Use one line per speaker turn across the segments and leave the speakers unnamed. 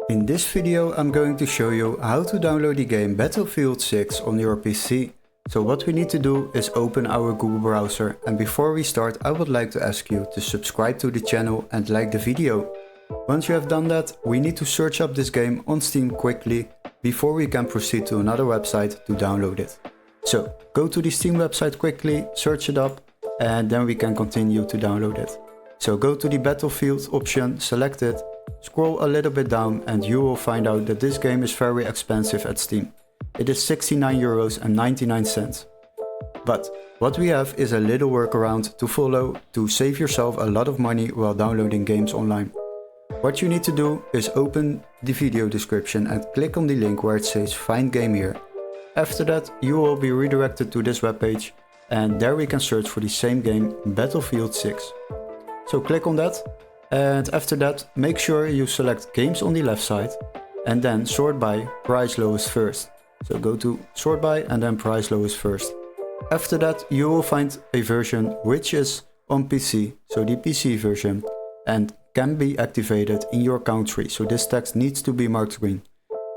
In this video I'm going to show you how to download the game Battlefield 6 on your PC. So what we need to do is open our Google browser, and before we start I would like to ask you to subscribe to the channel and like the video. Once you have done that, we need to search up this game on Steam quickly before we can proceed to another website to download it. So go to the Steam website quickly, search it up, and then we can continue to download it. So go to the Battlefield option, select it, scroll a little bit down and you will find out that this game is very expensive at Steam. It is €69.99. But what we have is a little workaround to follow to save yourself a lot of money while downloading games online. What you need to do is open the video description and click on the link where it says Find Game Here. After that you will be redirected to this webpage, and there we can search for the same game, Battlefield 6. So click on that, and after that make sure you select games on the left side and then sort by price lowest first. So go to sort by and then price lowest first. After that you will find a version which is on PC, so the PC version, and can be activated in your country, so this text needs to be marked green.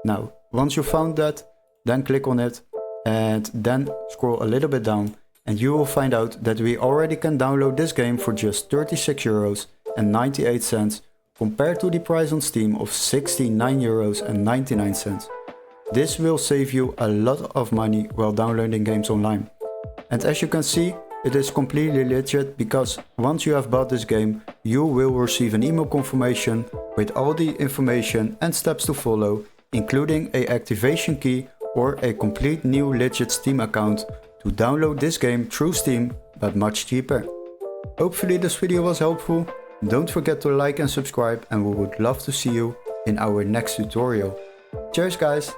Now once you found that, then click on it and then scroll a little bit down and you will find out that we already can download this game for just €36.98 compared to the price on Steam of €69.99. This will save you a lot of money while downloading games online. And as you can see, it is completely legit, because once you have bought this game, you will receive an email confirmation with all the information and steps to follow, including a activation key or a complete new legit Steam account to download this game through Steam, but much cheaper. Hopefully this video was helpful. Don't forget to like and subscribe, and we would love to see you in our next tutorial. Cheers guys!